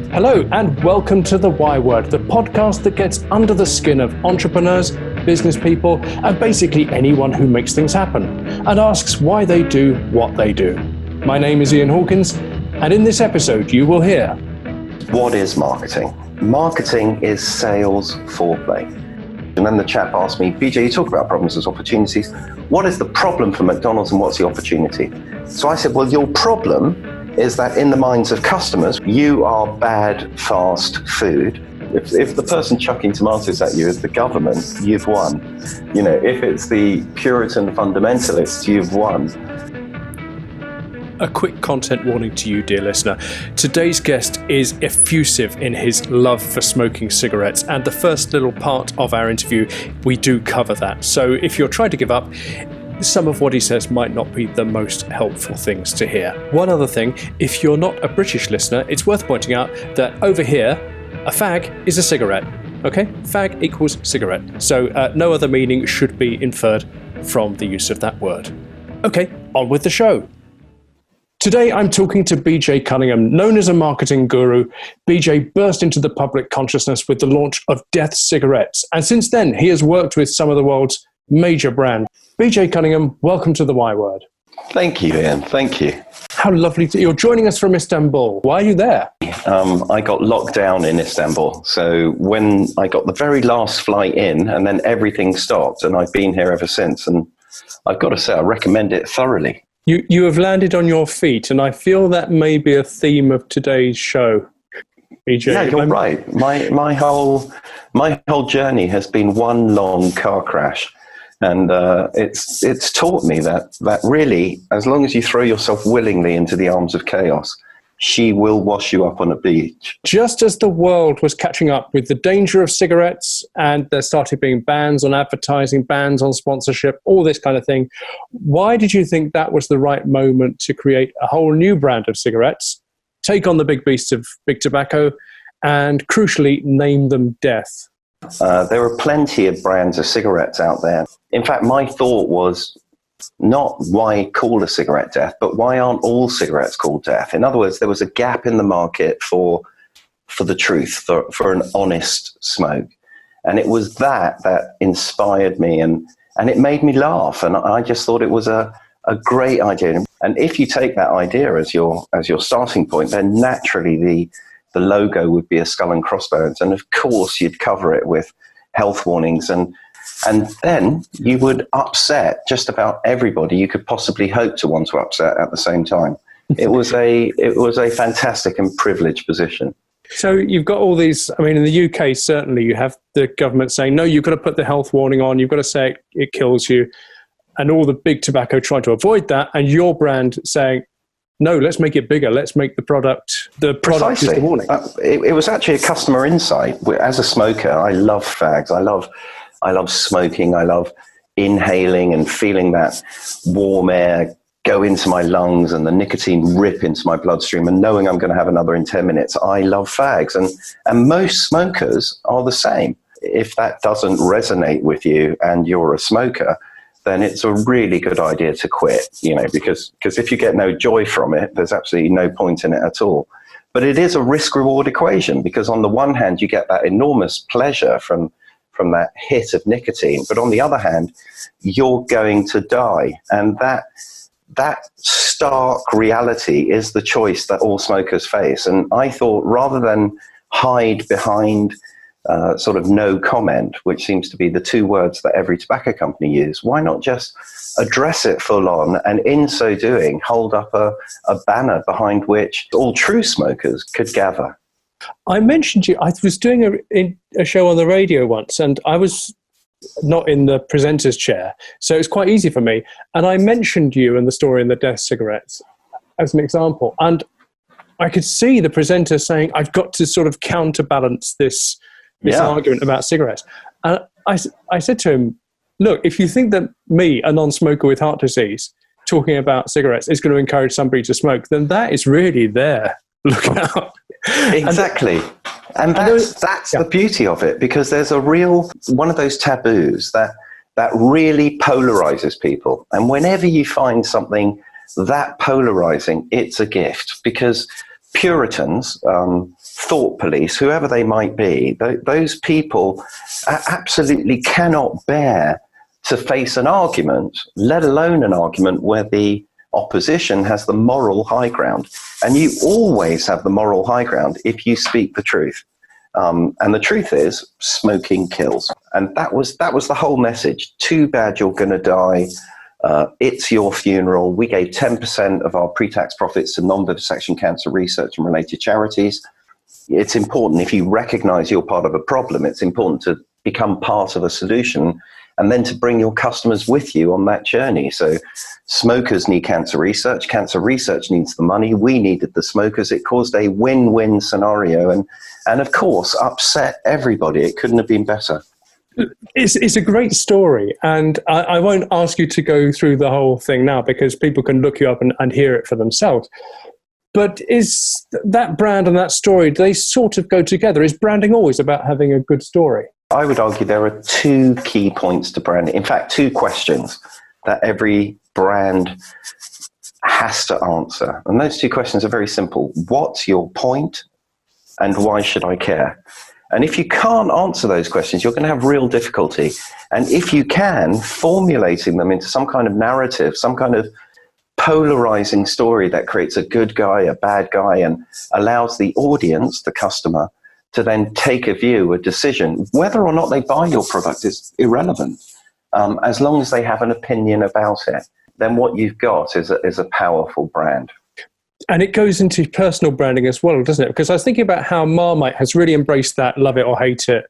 Hello and welcome to The Y Word, the podcast that gets under the skin of entrepreneurs, business people, and basically anyone who makes things happen, and asks why they do what they do. My name is Ian Hawkins, and in this episode you will hear... What is marketing? Marketing is sales foreplay. And then the chap asked me, BJ, you talk about problems as opportunities. What is the problem for McDonald's and what's the opportunity? So I said, well, your problem is that in the minds of customers, you are bad, fast food. If the person chucking tomatoes at you is the government, you've won. You know, if it's the Puritan fundamentalists, you've won. A quick content warning to you, dear listener. Today's guest is effusive in his love for smoking cigarettes, and the first little part of our interview, we do cover that. So if you're trying to give up, some of what he says might not be the most helpful things to hear. One other thing, if you're not a British listener, it's worth pointing out that over here, a fag is a cigarette. Okay? Fag equals cigarette. So no other meaning should be inferred from the use of that word. Okay, on with the show. Today, I'm talking to BJ Cunningham. Known as a marketing guru, BJ burst into the public consciousness with the launch of Death Cigarettes. And since then, he has worked with some of the world's major brands. BJ Cunningham, welcome to The Y Word. Thank you, Ian. Thank you. How lovely. You're joining us from Istanbul. Why are you there? I got locked down in Istanbul. So when I got the very last flight in and then everything stopped, and I've been here ever since. And I've got to say, I recommend it thoroughly. You have landed on your feet, and I feel that may be a theme of today's show, BJ. Yeah, you're right. My whole journey has been one long car crash. And it's taught me that really, as long as you throw yourself willingly into the arms of chaos, she will wash you up on a beach. Just as the world was catching up with the danger of cigarettes and there started being bans on advertising, bans on sponsorship, all this kind of thing, why did you think that was the right moment to create a whole new brand of cigarettes, take on the big beasts of big tobacco, and crucially name them Death? There are plenty of brands of cigarettes out there. In fact, my thought was not why call a cigarette Death, but why aren't all cigarettes called Death? In other words, there was a gap in the market for the truth, for an honest smoke. And it was that inspired me and it made me laugh. And I just thought it was a great idea. And if you take that idea as your starting point, then naturally the logo would be a skull and crossbones, and of course you'd cover it with health warnings, and then you would upset just about everybody you could possibly hope to want to upset at the same time. It was a fantastic and privileged position. So you've got all these, I mean, in the UK, certainly you have the government saying, no, you've got to put the health warning on, you've got to say it kills you, and all the big tobacco trying to avoid that, and your brand saying, no, let's make it bigger. Let's make the product is the warning. It was actually a customer insight. As a smoker, I love fags. I love smoking. I love inhaling and feeling that warm air go into my lungs and the nicotine rip into my bloodstream and knowing I'm going to have another in 10 minutes. I love fags. And most smokers are the same. If that doesn't resonate with you and you're a smoker, then it's a really good idea to quit, because if you get no joy from it, there's absolutely no point in it at all. But it is a risk-reward equation, because on the one hand, you get that enormous pleasure from that hit of nicotine, but on the other hand, you're going to die. And that stark reality is the choice that all smokers face. And I thought, rather than hide behind sort of no comment, which seems to be the two words that every tobacco company use, why not just address it full on, and in so doing, hold up a banner behind which all true smokers could gather? I mentioned you, I was doing a show on the radio once, and I was not in the presenter's chair, so it's quite easy for me. And I mentioned you and the story in the Death Cigarettes as an example. And I could see the presenter saying, I've got to sort of counterbalance this argument about cigarettes. And I said to him, look, if you think that me, a non-smoker with heart disease, talking about cigarettes is going to encourage somebody to smoke, then that is really there. Look out. Exactly. And that's the beauty of it, because there's a real, one of those taboos that that really polarizes people. And whenever you find something that polarizing, it's a gift, because Puritans, thought police, whoever they might be, those people absolutely cannot bear to face an argument, let alone an argument where the opposition has the moral high ground. And you always have the moral high ground if you speak the truth. And the truth is, smoking kills. And that was the whole message. Too bad you're going to die. It's your funeral. We gave 10% of our pre-tax profits to non-vivisection cancer research and related charities. It's important, if you recognize you're part of a problem, it's important to become part of a solution and then to bring your customers with you on that journey. So smokers need cancer research needs the money, we needed the smokers. It caused a win-win scenario and of course upset everybody. It couldn't have been better. It's a great story, and I won't ask you to go through the whole thing now because people can look you up and hear it for themselves. But is that brand and that story, do they sort of go together? Is branding always about having a good story? I would argue there are two key points to branding. In fact, two questions that every brand has to answer. And those two questions are very simple. What's your point? And why should I care? And if you can't answer those questions, you're going to have real difficulty. And if you can, formulating them into some kind of narrative, some kind of polarizing story that creates a good guy, a bad guy, and allows the audience, the customer, to then take a view, a decision. Whether or not they buy your product is irrelevant. As long as they have an opinion about it, then what you've got is a powerful brand. And it goes into personal branding as well, doesn't it? Because I was thinking about how Marmite has really embraced that love it or hate it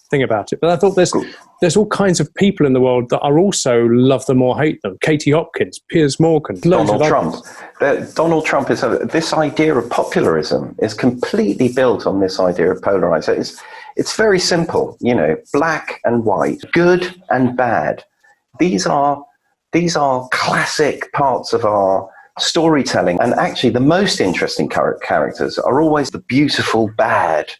thing about it. But I thought there's all kinds of people in the world that are also love them or hate them. Katie Hopkins, Piers Morgan, Donald Trump. Donald Trump is this idea of popularism is completely built on this idea of polarization. It's very simple, black and white, good and bad. These are classic parts of our storytelling. And actually, the most interesting characters are always the beautiful bad.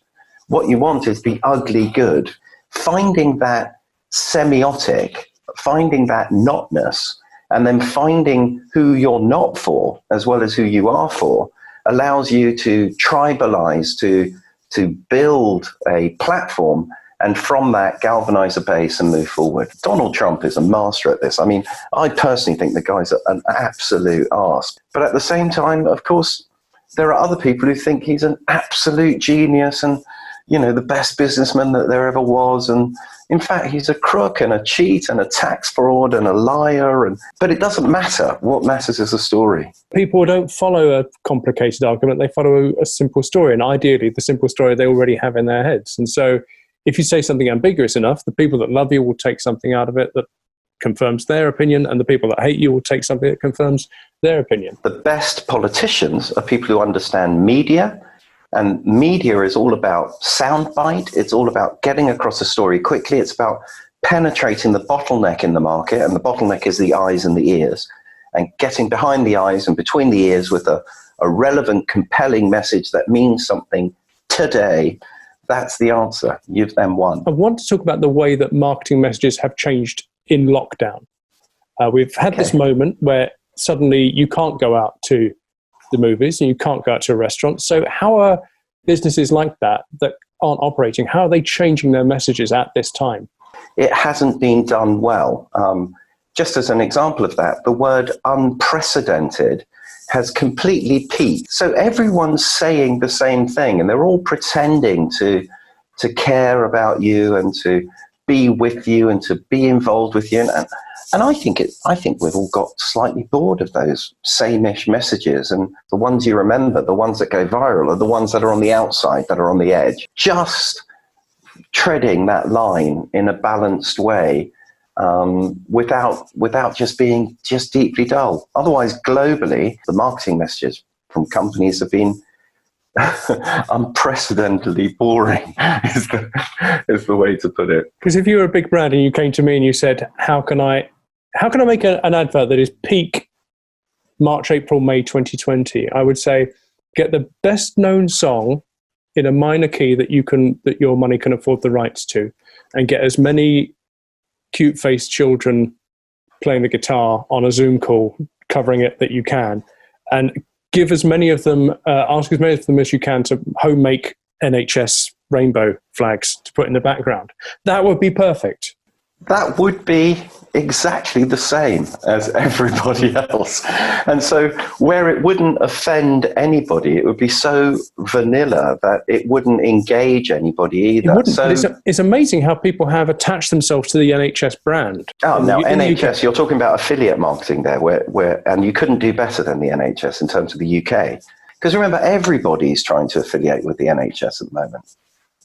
What you want is the ugly good. Finding that semiotic, finding that notness, and then finding who you're not for as well as who you are for allows you to tribalize, to build a platform, and from that galvanize a base and move forward. Donald Trump is a master at this. I mean, I personally think the guy's an absolute arse. But at the same time, of course, there are other people who think he's an absolute genius and the best businessman that there ever was. And in fact, he's a crook and a cheat and a tax fraud and a liar. But it doesn't matter. What matters is a story. People don't follow a complicated argument. They follow a simple story. And ideally, the simple story they already have in their heads. And so if you say something ambiguous enough, the people that love you will take something out of it that confirms their opinion, and the people that hate you will take something that confirms their opinion. The best politicians are people who understand media. And media is all about soundbite. It's all about getting across a story quickly. It's about penetrating the bottleneck in the market. And the bottleneck is the eyes and the ears. And getting behind the eyes and between the ears with a relevant, compelling message that means something today. That's the answer. You've then won. I want to talk about the way that marketing messages have changed in lockdown. We've had this moment where suddenly you can't go out to the movies and you can't go out to a restaurant. So how are businesses like that aren't operating, how are they changing their messages at this time? It hasn't been done well. Just as an example of that, the word unprecedented has completely peaked. So everyone's saying the same thing and they're all pretending to care about you and to be with you and to be involved with you. And I think we've all got slightly bored of those same-ish messages, and the ones you remember, the ones that go viral, are the ones that are on the outside, that are on the edge. Just treading that line in a balanced way, without just being deeply dull. Otherwise, globally, the marketing messages from companies have been unprecedentedly boring is the way to put it. Because if you were a big brand and you came to me and you said, how can I make an advert that is peak March, April, May 2020? I would say get the best known song in a minor key that your money can afford the rights to, and get as many cute-faced children playing the guitar on a Zoom call, covering it that you can, and give as many of them, ask as many of them as you can to home make NHS rainbow flags to put in the background. That would be perfect. That would be exactly the same as everybody else. And so where it wouldn't offend anybody, it would be so vanilla that it wouldn't engage anybody either. It wouldn't, but it's amazing how people have attached themselves to the NHS brand. Oh, now NHS, you're talking about affiliate marketing there, and you couldn't do better than the NHS in terms of the UK. Because remember, everybody's trying to affiliate with the NHS at the moment.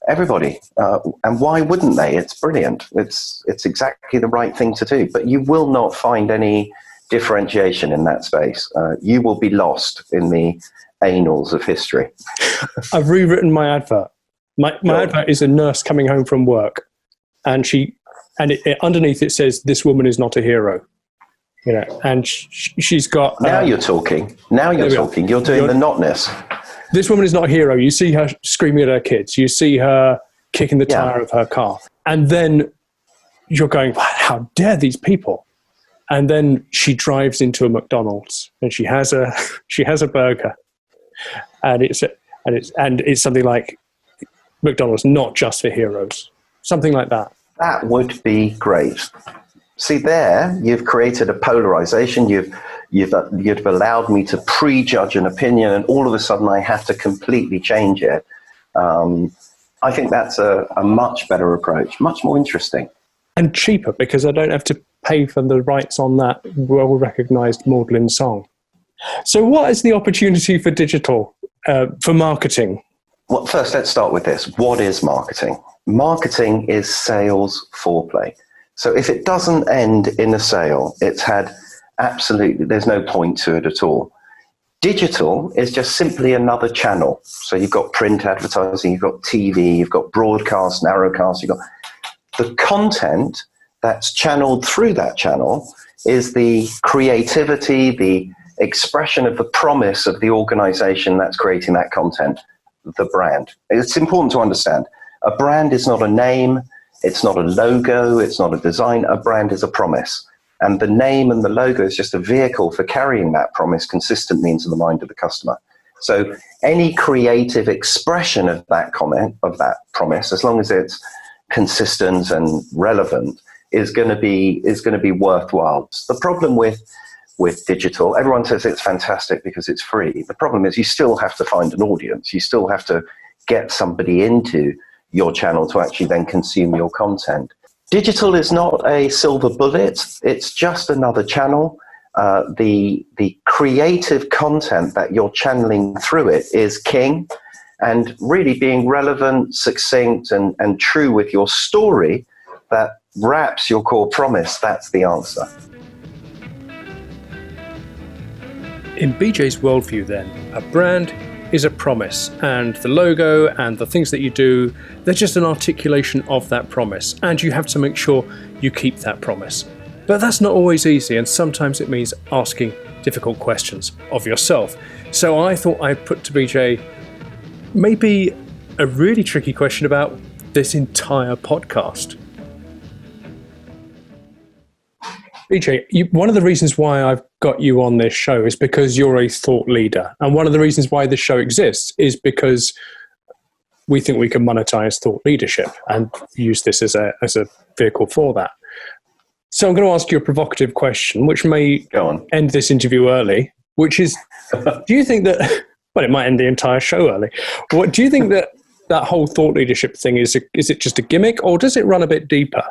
Everybody. And why wouldn't they? It's brilliant. It's exactly the right thing to do. But you will not find any differentiation in that space. You will be lost in the annals of history. I've rewritten my advert. My advert is a nurse coming home from work, and underneath it says, "This woman is not a hero." You know, and she's got. Now you're talking. Now you're talking. You're doing the notness. This woman is not a hero. You see her screaming at her kids. You see her kicking the tire of her car. And then you're going, how dare these people? And then she drives into a McDonald's and she has a burger. And it's something like McDonald's, not just for heroes. Something like that. That would be great. See there, you've created a polarization. You've allowed me to prejudge an opinion, and all of a sudden I have to completely change it. I think that's a much better approach, much more interesting. And cheaper, because I don't have to pay for the rights on that well-recognized maudlin song. So what is the opportunity for digital, for marketing? Well, first, let's start with this. What is marketing? Marketing is sales foreplay. So if it doesn't end in a sale, there's no point to it at all. Digital is just simply another channel. So you've got print advertising, you've got TV, you've got broadcast, narrowcast, you've got the content that's channeled through that channel is the creativity, the expression of the promise of the organization that's creating that content, the brand. It's important to understand. A brand is not a name. It's not a logo. It's not a design. A brand is a promise. And the name and the logo is just a vehicle for carrying that promise consistently into the mind of the customer. So any creative expression of that promise, as long as it's consistent and relevant, is going to be worthwhile. The problem with digital, everyone says it's fantastic because it's free. The problem is you still have to find an audience. You still have to get somebody into your channel to actually then consume your content. Digital is not a silver bullet. It's just another channel. The creative content that you're channeling through it is king, and really being relevant, succinct, and true with your story that wraps your core promise, that's the answer. In BJ's worldview then, a brand is a promise, and the logo and the things that you do, they're just an articulation of that promise, and you have to make sure you keep that promise. But that's not always easy, and sometimes it means asking difficult questions of yourself. So I thought I'd put to BJ maybe a really tricky question about this entire podcast. BJ, one of the reasons why I've got you on this show is because you're a thought leader. And one of the reasons why this show exists is because we think we can monetize thought leadership and use this as a vehicle for that. So I'm going to ask you a provocative question, which may end this interview early, which is, do you think that, well, it might end the entire show early. What do you think that whole thought leadership thing is it just a gimmick, or does it run a bit deeper?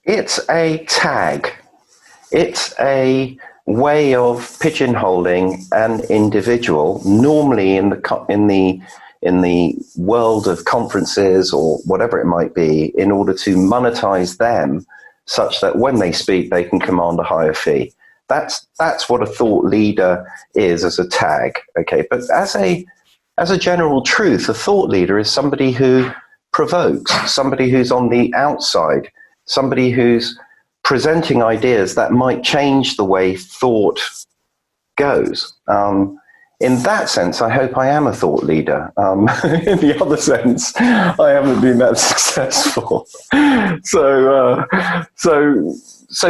It's a tag. It's a way of pigeonholing an individual, normally in the world of conferences or whatever it might be, in order to monetize them such that when they speak, they can command a higher fee. That's what a thought leader is as a tag. Okay, but as a general truth, a thought leader is somebody who provokes, somebody who's on the outside, somebody who's presenting ideas that might change the way thought goes. in that sense, I hope I am a thought leader. In the other sense, I haven't been that successful. So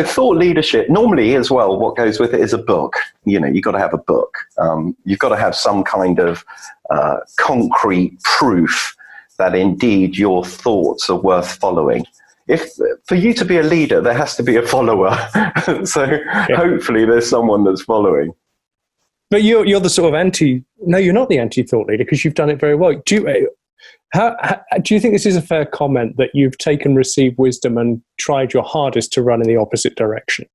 thought leadership, normally as well, what goes with it is a book. You've got to have a book. You've got to have some kind of concrete proof that indeed your thoughts are worth following. For you to be a leader, there has to be a follower. So hopefully there's someone that's following. But you're the sort of no, you're not the anti-thought leader, because you've done it very well. Do you think this is a fair comment, that you've received wisdom and tried your hardest to run in the opposite direction?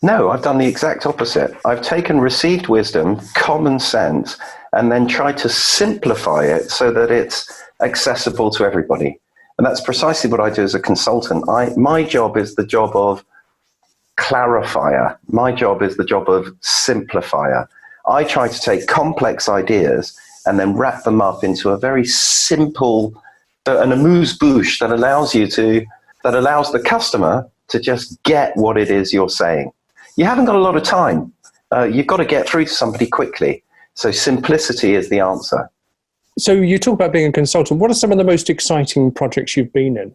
No, I've done the exact opposite. I've taken received wisdom, common sense, and then tried to simplify it so that it's accessible to everybody. And that's precisely what I do as a consultant. My job is the job of clarifier. My job is the job of simplifier. I try to take complex ideas and then wrap them up into a very simple, an amuse-bouche that allows the customer to just get what it is you're saying. You haven't got a lot of time. You've got to get through to somebody quickly. So simplicity is the answer. So you talk about being a consultant. What are some of the most exciting projects you've been in?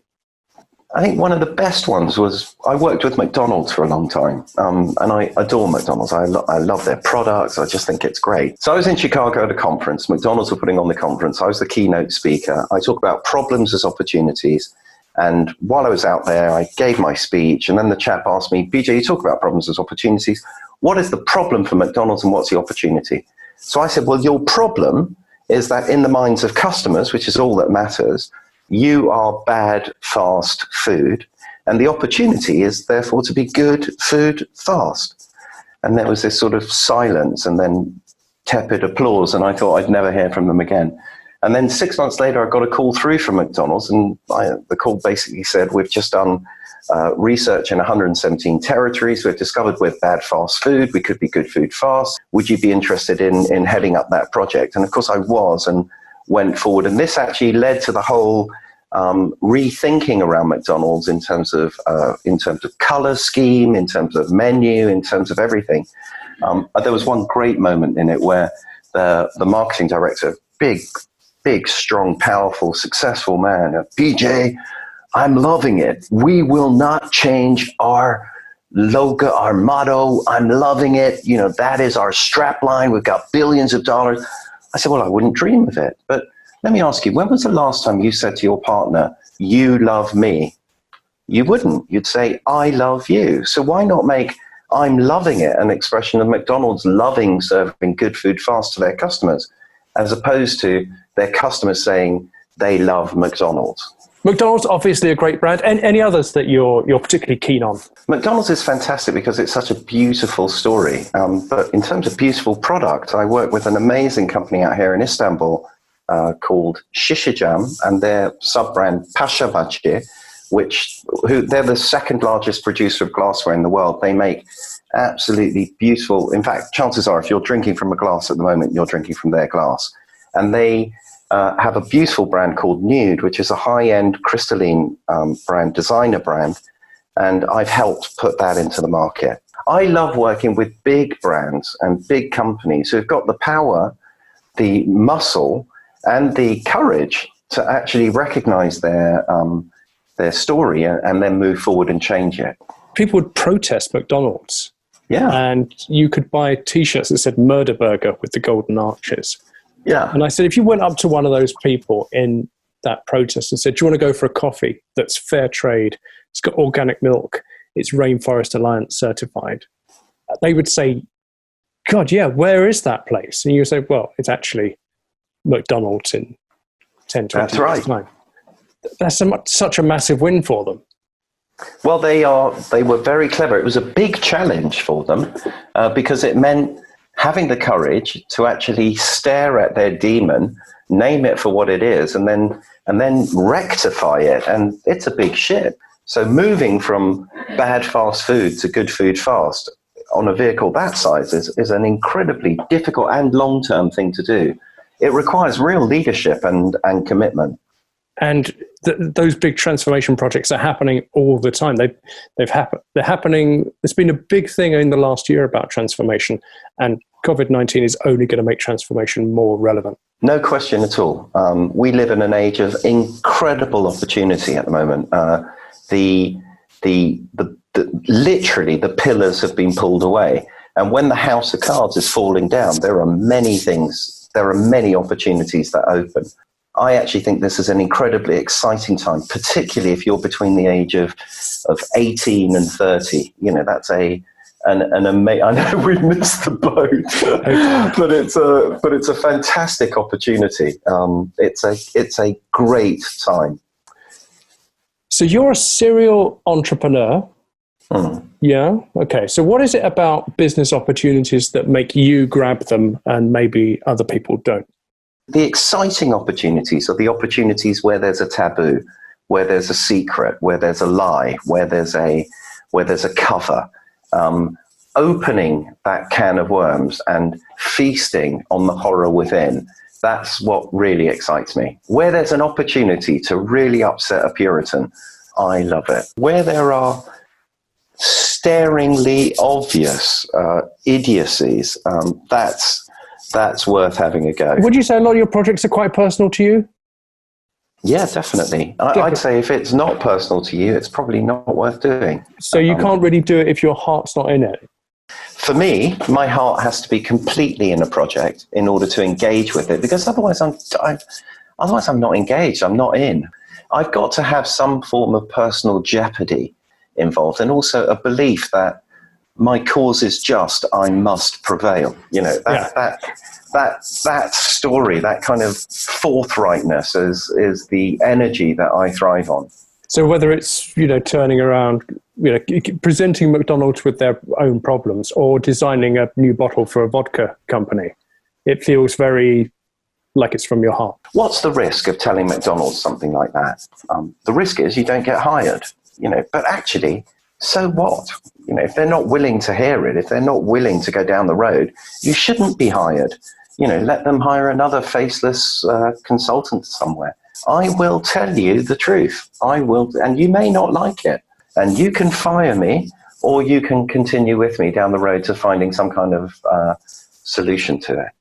I think one of the best ones was, I worked with McDonald's for a long time, and I adore McDonald's. I love their products. I just think it's great. So I was in Chicago at a conference. McDonald's were putting on the conference. I was the keynote speaker. I talk about problems as opportunities. And while I was out there, I gave my speech, and then the chap asked me, BJ, you talk about problems as opportunities. What is the problem for McDonald's and what's the opportunity? So I said, well, your problem is that in the minds of customers, which is all that matters, you are bad, fast food. And the opportunity is therefore to be good food fast. And there was this sort of silence and then tepid applause. And I thought I'd never hear from them again. And then 6 months later, I got a call through from McDonald's. And the call basically said, we've just done research in 117 territories. We've discovered we're bad fast food. We could be good food fast. Would you be interested in heading up that project? And of course I was, and went forward. And this actually led to the whole rethinking around McDonald's in terms of color scheme, in terms of menu, in terms of everything. There was one great moment in it where the marketing director, big, strong, powerful, successful man, BJ, I'm loving it. We will not change our logo, our motto. I'm loving it. That is our strap line. We've got billions of dollars. I said, well, I wouldn't dream of it. But let me ask you, when was the last time you said to your partner, you love me? You wouldn't. You'd say, I love you. So why not make I'm loving it an expression of McDonald's loving serving good food fast to their customers, as opposed to their customers saying they love McDonald's? McDonald's, obviously a great brand. Any others that you're particularly keen on? McDonald's is fantastic because it's such a beautiful story. But in terms of beautiful product, I work with an amazing company out here in Istanbul called Şişecam, and their sub-brand Paşabahçe, they're the second largest producer of glassware in the world. They make absolutely beautiful. In fact, chances are if you're drinking from a glass at the moment, you're drinking from their glass. And they have a beautiful brand called Nude, which is a high-end crystalline brand, designer brand, and I've helped put that into the market. I love working with big brands and big companies who've got the power, the muscle, and the courage to actually recognize their story and then move forward and change it. People would protest McDonald's. Yeah. And you could buy T-shirts that said Murder Burger with the golden arches. Yeah. And I said, if you went up to one of those people in that protest and said, do you want to go for a coffee that's fair trade, it's got organic milk, it's Rainforest Alliance certified, they would say, God, yeah, where is that place? And you would say, well, it's actually McDonald's in 10, 20 years' time. That's such a massive win for them. Well, they were very clever. It was a big challenge for them because it meant having the courage to actually stare at their demon, name it for what it is, and then rectify it. And it's a big ship. So moving from bad fast food to good food fast on a vehicle that size is an incredibly difficult and long-term thing to do. It requires real leadership and commitment. And those big transformation projects are happening all the time. They're happening. There's been a big thing in the last year about transformation, and COVID-19 is only going to make transformation more relevant. No question at all. We live in an age of incredible opportunity at the moment. Literally, the pillars have been pulled away. And when the house of cards is falling down, there are many opportunities that open. I actually think this is an incredibly exciting time, particularly if you're between the age of 18 and 30. You know, that's I know we missed the boat, but it's a fantastic opportunity. It's a great time. So you're a serial entrepreneur. Yeah. Okay. So what is it about business opportunities that make you grab them and maybe other people don't? The exciting opportunities are the opportunities where there's a taboo, where there's a secret, where there's a lie, where there's a cover. Opening that can of worms and feasting on the horror within. That's what really excites me. Where there's an opportunity to really upset a Puritan, I love it. Where there are staringly obvious idiocies, that's worth having a go. Would you say a lot of your projects are quite personal to you? Yeah, definitely. I'd say if it's not personal to you, it's probably not worth doing. So you can't really do it if your heart's not in it? For me, my heart has to be completely in a project in order to engage with it, because otherwise I'm not engaged, I'm not in. I've got to have some form of personal jeopardy involved, and also a belief that my cause is just, I must prevail. You know, that story, that kind of forthrightness is the energy that I thrive on. So whether it's, you know, turning around, you know, presenting McDonald's with their own problems or designing a new bottle for a vodka company, it feels very like it's from your heart. What's the risk of telling McDonald's something like that? The risk is you don't get hired, you know, but actually, so what? You know, if they're not willing to hear it, if they're not willing to go down the road, you shouldn't be hired. You know, let them hire another faceless consultant somewhere. I will tell you the truth. I will, and you may not like it. And you can fire me, or you can continue with me down the road to finding some kind of solution to it.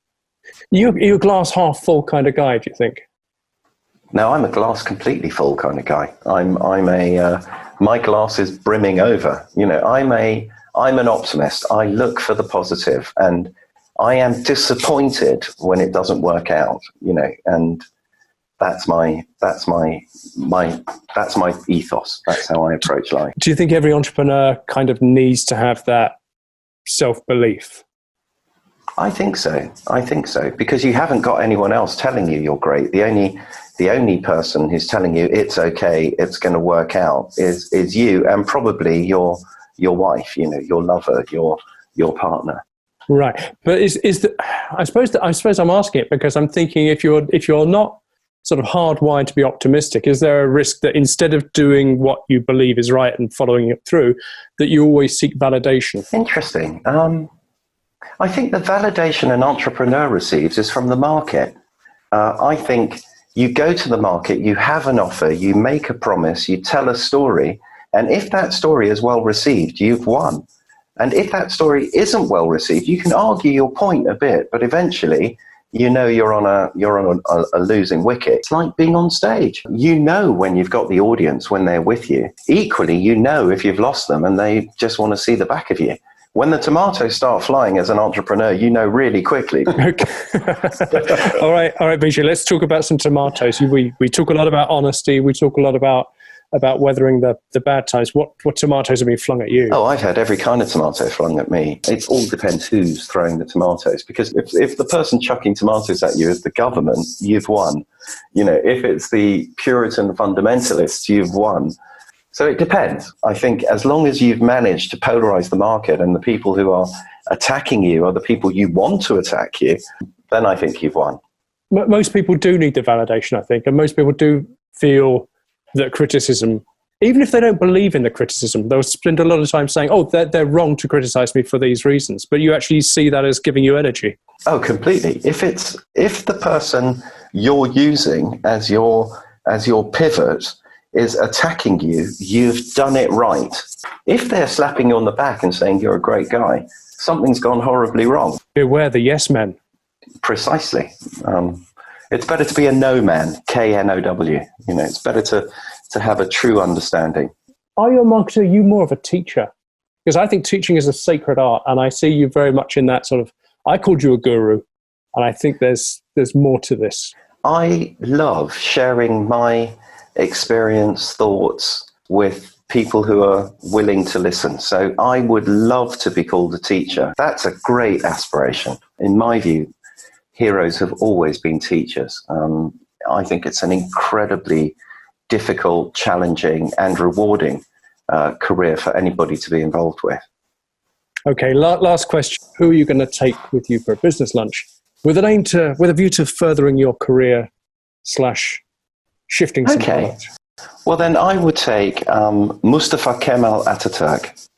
You're a glass half full kind of guy, do you think? No, I'm a glass completely full kind of guy. My glass is brimming over. You know, I'm an optimist. I look for the positive, and I am disappointed when it doesn't work out. You know, and that's my ethos. That's how I approach life. Do you think every entrepreneur kind of needs to have that self-belief? I think so, because you haven't got anyone else telling you you're great. The only person who's telling you it's okay, it's going to work out is you, and probably your wife, you know, your lover, your partner. Right, but I suppose I'm asking it because I'm thinking if you're not sort of hardwired to be optimistic, is there a risk that instead of doing what you believe is right and following it through, that you always seek validation? Interesting. I think the validation an entrepreneur receives is from the market. I think you go to the market, you have an offer, you make a promise, you tell a story, and if that story is well received, you've won. And if that story isn't well received, you can argue your point a bit, but eventually, you know, you're on a losing wicket. It's like being on stage. You know when you've got the audience, when they're with you. Equally, you know if you've lost them and they just want to see the back of you. When the tomatoes start flying as an entrepreneur, you know really quickly. Okay. All right, BJ, let's talk about some tomatoes. We talk a lot about honesty. We talk a lot about weathering the bad times. What tomatoes have been flung at you? Oh, I've had every kind of tomato flung at me. It all depends who's throwing the tomatoes, because if the person chucking tomatoes at you is the government, you've won. You know, if it's the Puritan fundamentalists, you've won. So it depends. I think as long as you've managed to polarize the market and the people who are attacking you are the people you want to attack you, then I think you've won. Most people do need the validation, I think, and most people do feel that criticism, even if they don't believe in the criticism, they'll spend a lot of time saying, oh, they're wrong to criticize me for these reasons. But you actually see that as giving you energy. Oh, completely. If the person you're using as your pivot is attacking you, you've done it right. If they're slapping you on the back and saying you're a great guy, something's gone horribly wrong. Beware the yes men. Precisely. It's better to be a no man, K-N-O-W. It's better to have a true understanding. Are you a marketer? Are you more of a teacher? Because I think teaching is a sacred art, and I see you very much in that sort of, I called you a guru, and I think there's more to this. I love sharing my experience, thoughts with people who are willing to listen. So I would love to be called a teacher. That's a great aspiration. In my view, heroes have always been teachers. I think it's an incredibly difficult, challenging, and rewarding career for anybody to be involved with. Okay, last question. Who are you going to take with you for a business lunch with a view to furthering your career / shifting some products? Well, then I would take Mustafa Kemal Ataturk.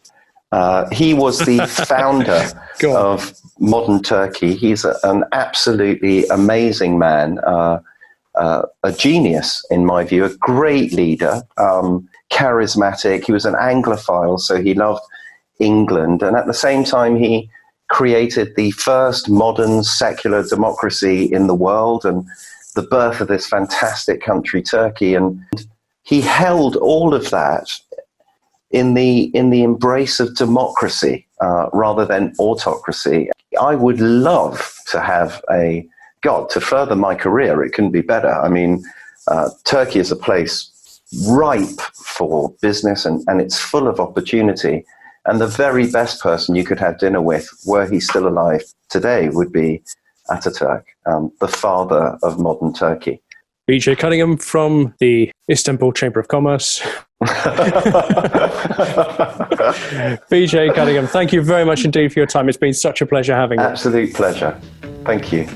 He was the founder of modern Turkey. He's an absolutely amazing man, a genius, in my view, a great leader, charismatic. He was an Anglophile, so he loved England. And at the same time, he created the first modern secular democracy in the world and the birth of this fantastic country, Turkey. And he held all of that in the embrace of democracy rather than autocracy. I would love to have to further my career. It couldn't be better. I mean, Turkey is a place ripe for business and it's full of opportunity. And the very best person you could have dinner with, were he still alive today, would be Ataturk, the father of modern Turkey. BJ Cunningham from the Istanbul Chamber of Commerce. BJ Cunningham, thank you very much indeed for your time. It's been such a pleasure having you. Absolute pleasure. Thank you.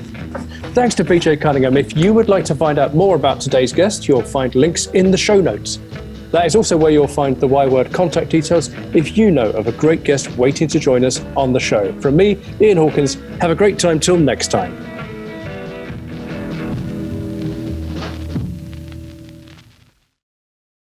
Thanks to BJ Cunningham. If you would like to find out more about today's guest, you'll find links in the show notes. That is also where you'll find the Y-Word contact details if you know of a great guest waiting to join us on the show. From me, Ian Hawkins, have a great time till next time.